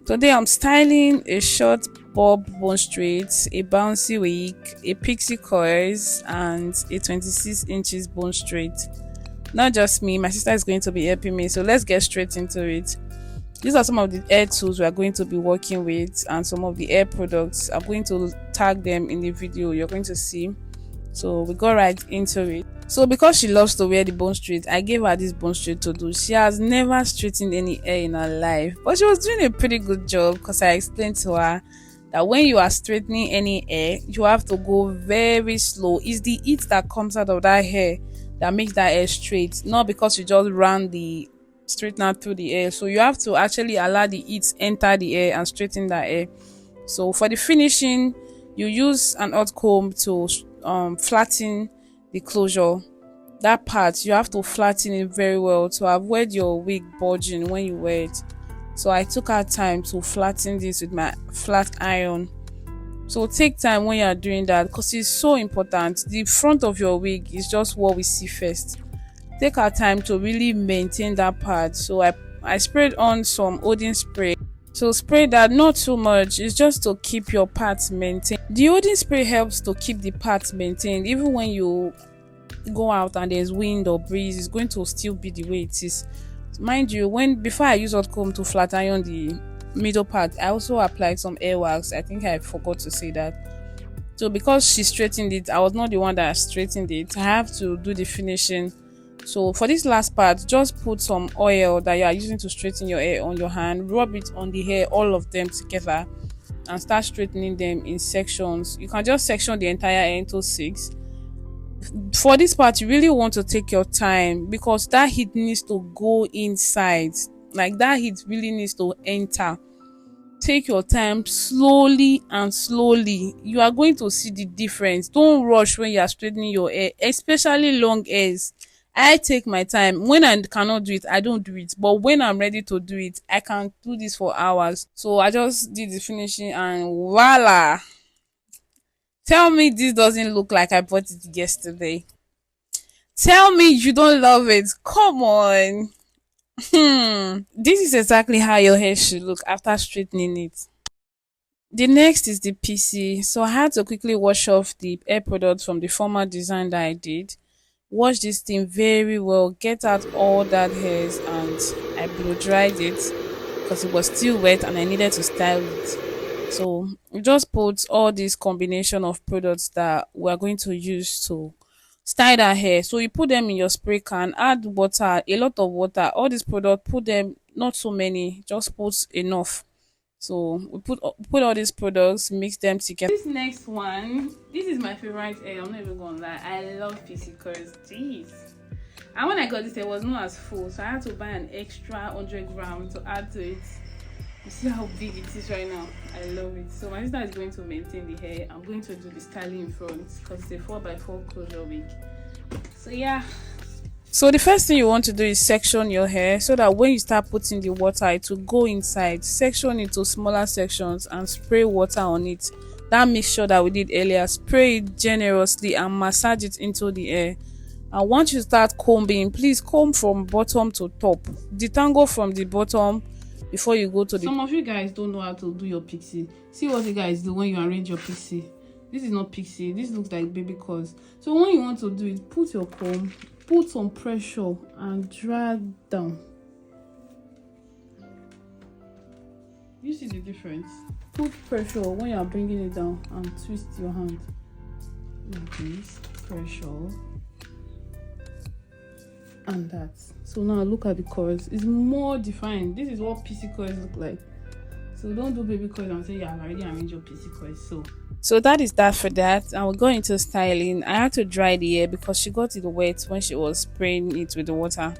Today I'm styling a short bob bone straight, a bouncy wig, a pixie coils, and a 26 inches bone straight. Not just me, my sister is going to be helping me. So let's get straight into it. These are some of the hair tools we are going to be working with and some of the hair products. I'm going to tag them in the video you're going to see. So we go right into it. So because she loves to wear the bone straight, I gave her this bone straight to do. She has never straightened any hair in her life, but she was doing a pretty good job because I explained to her that when you are straightening any hair, you have to go very slow. It's the heat that comes out of that hair that makes that hair straight, not because you just run the straightener through the hair. So you have to actually allow the heat enter the hair and straighten that hair. So for the finishing, you use an hot comb to flatten the closure. That part you have to flatten it very well to avoid your wig bulging when you wear it. So I took our time to flatten this with my flat iron. So take time when you are doing that because it's so important. The front of your wig is just what we see first. Take our time to really maintain that part. So I sprayed on some Odin spray. So spray that, not too much, it's just to keep your parts maintained. The Odin spray helps to keep the parts maintained. Even when you go out and there's wind or breeze, it's going to still be the way it is. Mind you, before I use hot comb to flat iron the middle part, I also applied some air wax. I think I forgot to say that. So because she straightened it, I was not the one that straightened it. I have to do the finishing. So for this last part, just put some oil that you are using to straighten your hair on your hand, rub it on the hair, all of them together, and start straightening them in sections. You can just section the entire hair into 6. For this part, you really want to take your time because that heat needs to go inside. Like that heat really needs to enter. Take your time, slowly and slowly. You are going to see the difference. Don't rush when you are straightening your hair, especially long hairs. I take my time. When I cannot do it, I don't do it. But when I'm ready to do it, I can do this for hours. So I just did the finishing and voila. Tell me this doesn't look like I bought it yesterday. Tell me you don't love it. Come on. This is exactly how your hair should look after straightening it. The next is the PC. So I had to quickly wash off the hair products from the former design that I did. Wash this thing very well, get out all that hairs, and I blow dried it because it was still wet and I needed to style it. So we just put all this combination of products that we're going to use to style our hair. So you put them in your spray can, add water, a lot of water. All these products, put them, not so many, just put enough. So we put all these products, mix them together. This next one, this is my favorite hair. I'm not even gonna lie. I love PC curls. Jeez. And when I got this, it was not as full, so I had to buy an extra 100 grams to add to it. You see how big it is right now. I love it. So my sister is going to maintain the hair. I'm going to do the styling in front because it's a 4x4 closure wig. So yeah. So the first thing you want to do is section your hair so that when you start putting the water, it will go inside. Section it to smaller sections and spray water on it. That mixture that we did earlier, spray it generously and massage it into the hair. And once you start combing, please comb from bottom to top. Detangle from the bottom before you go to the... Some of you guys don't know how to do your pixie. See what you guys do when you arrange your pixie. This is not pixie. This looks like baby curls. So when you want to do it, put your comb, put some pressure and drag down. You see the difference? Put pressure when you are bringing it down and twist your hand like this. Pressure and that. So now look at the curls. It's more defined. This is what PC curls look like. So don't do baby curls and say you have already arranged your PC curls. So that is that for that. And we'll go into styling. I had to dry the hair because she got it wet when she was spraying it with the water.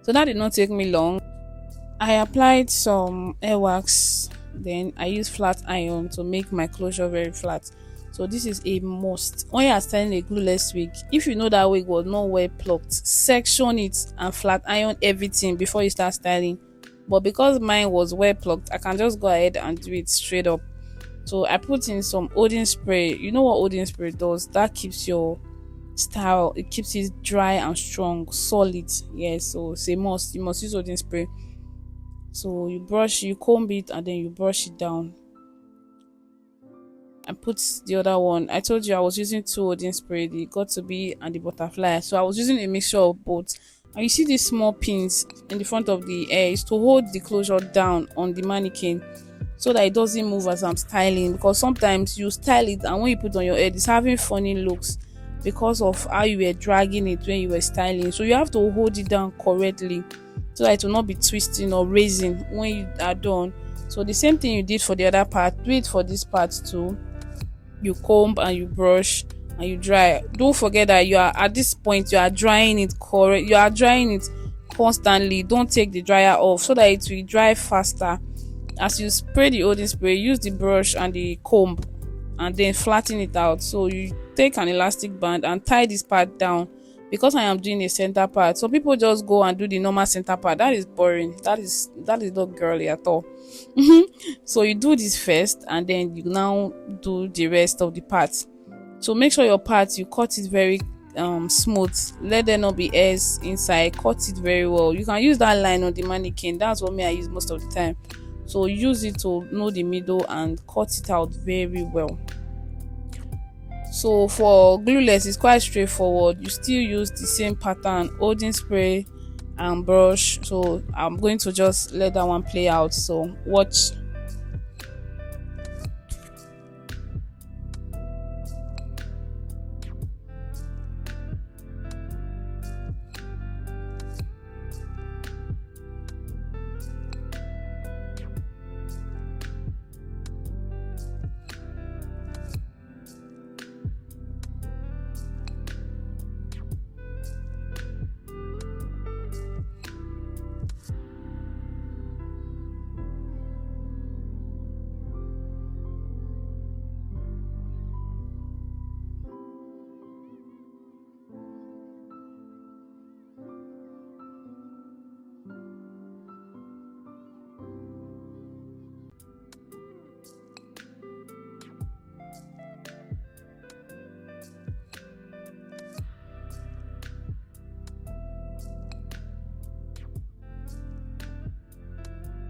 So that did not take me long. I applied some hair wax. Then I used flat iron to make my closure very flat. So this is a must. When you are styling a glueless wig, if you know that wig was not well plucked, section it and flat iron everything before you start styling. But because mine was well plucked, I can just go ahead and do it straight up. So I put in some Odin spray. You know what Odin spray does? That keeps your style, it keeps it dry and strong, solid. Yes, so it's a must. You must use Odin spray. So you comb it, and then you brush it down and put the other one. I told you I was using two holding spray, the got to be and the butterfly. So I was using a mixture of both. And you see these small pins in the front of the hair is to hold the closure down on the mannequin so that it doesn't move as I'm styling, because sometimes you style it and when you put on your head it's having funny looks because of how you were dragging it when you were styling. So you have to hold it down correctly so that it will not be twisting or raising when you are done. So the same thing you did for the other part, do it for this part too. You comb and you brush and you dry. Don't forget that you are at this point you are drying it correct. You are drying it constantly. Don't take the dryer off so that it will dry faster. As you spray the holding spray, use the brush and the comb and then flatten it out. So you take an elastic band and tie this part down. Because I am doing a center part, so people just go and do the normal center part. That is boring. That is not girly at all. So you do this first and then you now do the rest of the parts. So make sure your parts you cut it very smooth. Let there not be hairs inside. Cut it very well. You can use that line on the mannequin. That's what I use most of the time. So use it to know the middle and cut it out very well. So for glueless, it's quite straightforward. You still use the same pattern, holding spray and brush. So I'm going to just let that one play out. So watch.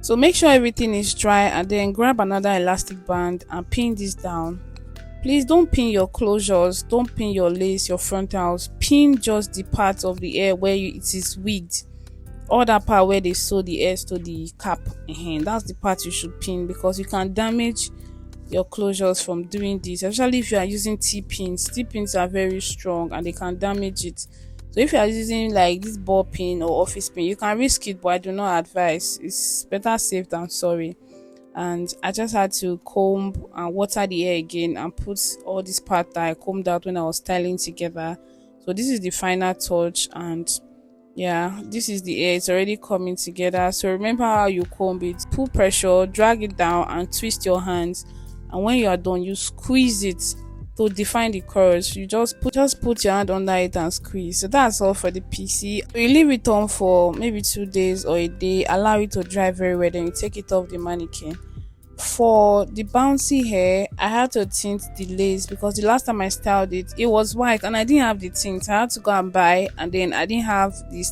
So make sure everything is dry and then grab another elastic band and pin this down. Please don't pin your closures, don't pin your lace, your frontals. Pin just the part of the hair where it is wigged. All that part where they sew the hairs to the cap. That's the part you should pin, because you can damage your closures from doing this, especially if you are using T-pins. T-pins are very strong and they can damage it. So if you are using like this ball pin or office pin, you can risk it, but I do not advise. It's better safe than sorry. And I just had to comb and water the hair again and put all this part that I combed out when I was styling together. So this is the final touch, and yeah, this is the hair. It's already coming together. So remember how you comb it. Put pressure, drag it down and twist your hands, and when you are done you squeeze it to define the curves. You just put your hand under it and squeeze. So that's all for the PC. You leave it on for maybe 2 days or a day, allow it to dry very well, then you take it off the mannequin. For the bouncy hair, I had to tint the lace because the last time I styled it, it was white and I didn't have the tint. I had to go and buy, and then I didn't have this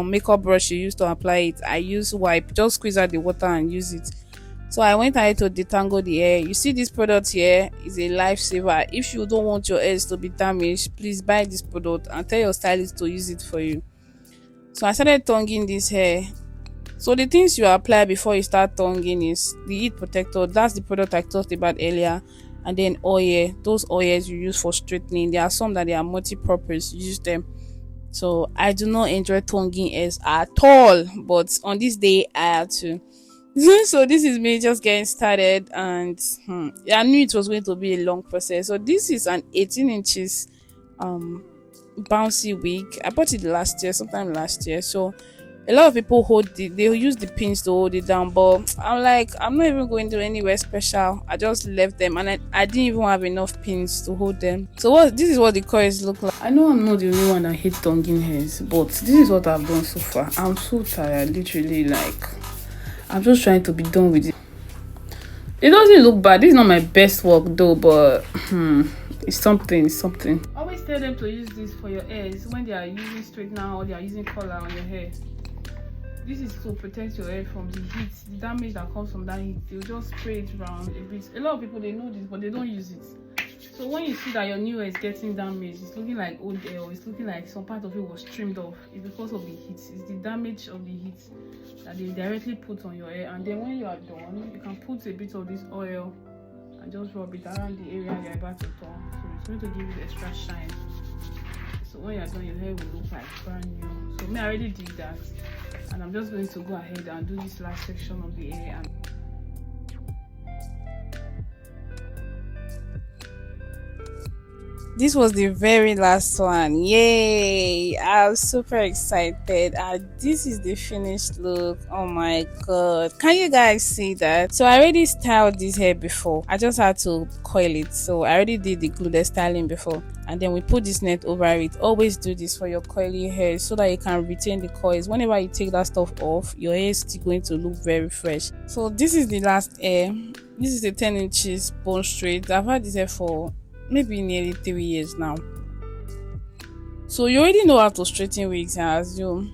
makeup brush you used to apply it. I use wipe, just squeeze out the water and use it. So I went ahead to detangle the hair. You see this product here is a lifesaver. If you don't want your hairs to be damaged, please buy this product and tell your stylist to use it for you. So I started tonguing this hair. So the things you apply before you start tonguing is the heat protector. That's the product I talked about earlier. And then oil. Those oils you use for straightening. There are some that they are multi-purpose. Use them. So I do not enjoy tonguing hairs at all. But on this day, I had to. So this is me just getting started, and I knew it was going to be a long process. So this is an 18 inches bouncy wig. I bought it sometime last year. So a lot of people they use the pins to hold it down, but I'm like, I'm not even going to anywhere special. I just left them, and I didn't even have enough pins to hold them. So this is what the coils look like. I know I'm not the only one that hates tonguing hairs, but this is what I've done so far. I'm so tired, literally, like I'm just trying to be done with it. It doesn't look bad. This is not my best work though, but it's something. Always tell them to use this for your hairs when they are using straightener or they are using color on your hair. This is to protect your hair from the heat, the damage that comes from that heat. They'll just spray it around a bit. A lot of people, they know this, but they don't use it. So when you see that your new hair is getting damaged, it's looking like old hair, or it's looking like some part of it was trimmed off, it's because of the heat. It's the damage of the heat that they directly put on your hair. And then when you are done, you can put a bit of this oil and just rub it around the area you're about to turn. So it's going to give you extra shine. So when you're done, your hair will look like brand new. So me, I already did that, and I'm just going to go ahead and do this last section of the hair. And this was the very last one. Yay! I'm super excited, and this is the finished look. Oh my god, can you guys see that? So I already styled this hair before. I just had to coil it. So I already did the glueless styling before, and then we put this net over it. Always do this for your curly hair so that you can retain the coils. Whenever you take that stuff off, your hair is still going to look very fresh. So this is the last hair. This is a 10 inches bone straight. I've had this hair for maybe nearly 3 years now. So you already know how to straighten wigs, I assume.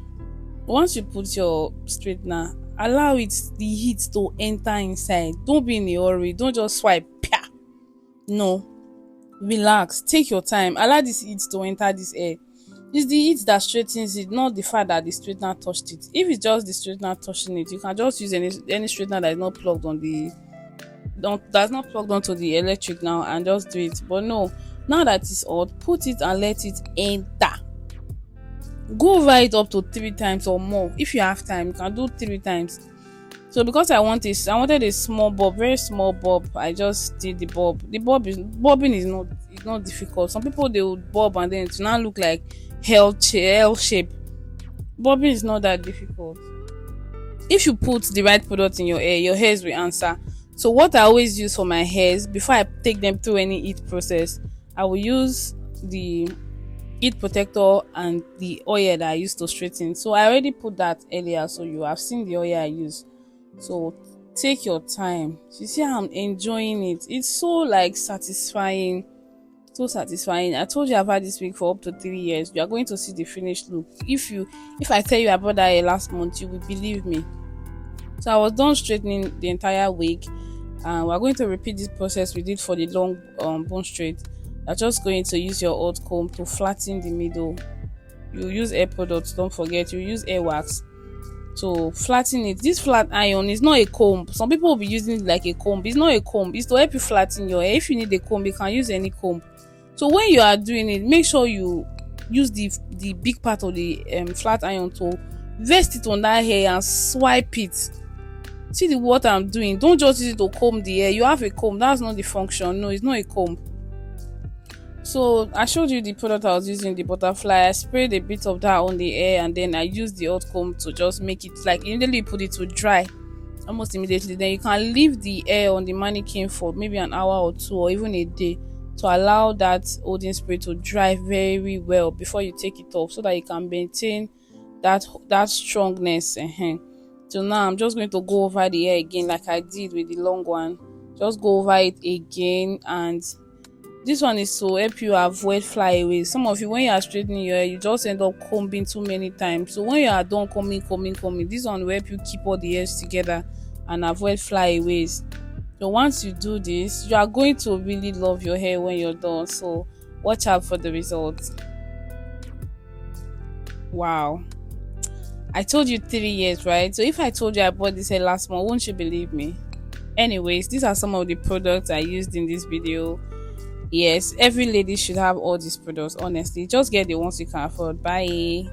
Once you put your straightener, allow it, the heat to enter inside. Don't be in a hurry. Don't just swipe. Pia. No. Relax. Take your time. Allow this heat to enter this hair. It's the heat that straightens it, not the fact that the straightener touched it. If it's just the straightener touching it, you can just use any straightener that is not plugged on the that's not plugged onto the electric now and just do it. But no, now that it's hot, put it and let it enter. Go over it up to 3 times or more. If you have time, you can do 3 times. So because I wanted a small bob, very small bob, I just did the bob. Bobbing is not difficult. Some people, they would bob and then it will now look like L shape. Bobbing is not that difficult. If you put the right product in your hairs will answer. So what I always use for my hairs, before I take them through any heat process, I will use the heat protector and the oil that I use to straighten. So I already put that earlier, so you have seen the oil I use. So take your time. You see how I'm enjoying it. It's so satisfying. So satisfying. I told you I've had this wig for up to 3 years. You are going to see the finished look. If I tell you I bought that hair last month, you will believe me. So I was done straightening the entire wig. We're going to repeat this process we did for the long bone straight. You're just going to use your hot comb to flatten the middle. You use hair products, don't forget. You use hair wax to flatten it. This flat iron is not a comb. Some people will be using it like a comb. It's not a comb. It's to help you flatten your hair. If you need a comb, you can use any comb. So when you are doing it, make sure you use the big part of the flat iron to rest it on that hair and swipe it. See what I'm doing. Don't just use it to comb the hair. You have a comb. That's not the function. No, it's not a comb. So I showed you the product I was using, the butterfly. I sprayed a bit of that on the hair, and then I used the hot comb to just make it immediately put it to dry. Almost immediately. Then you can leave the hair on the mannequin for maybe an hour or 2 or even a day to allow that holding spray to dry very well before you take it off, so that you can maintain that strongness. So now I'm just going to go over the hair again like I did with the long one. Just go over it again, and this one is to help you avoid flyaways. Some of you, when you are straightening your hair, you just end up combing too many times. So when you are done combing, this one will help you keep all the hairs together and avoid flyaways. So once you do this, you are going to really love your hair when you're done. So watch out for the results. Wow. I told you 3 years, right? So if I told you I bought this hair last month, won't you believe me? Anyways, these are some of the products I used in this video. Yes, every lady should have all these products, honestly. Just get the ones you can afford. Bye.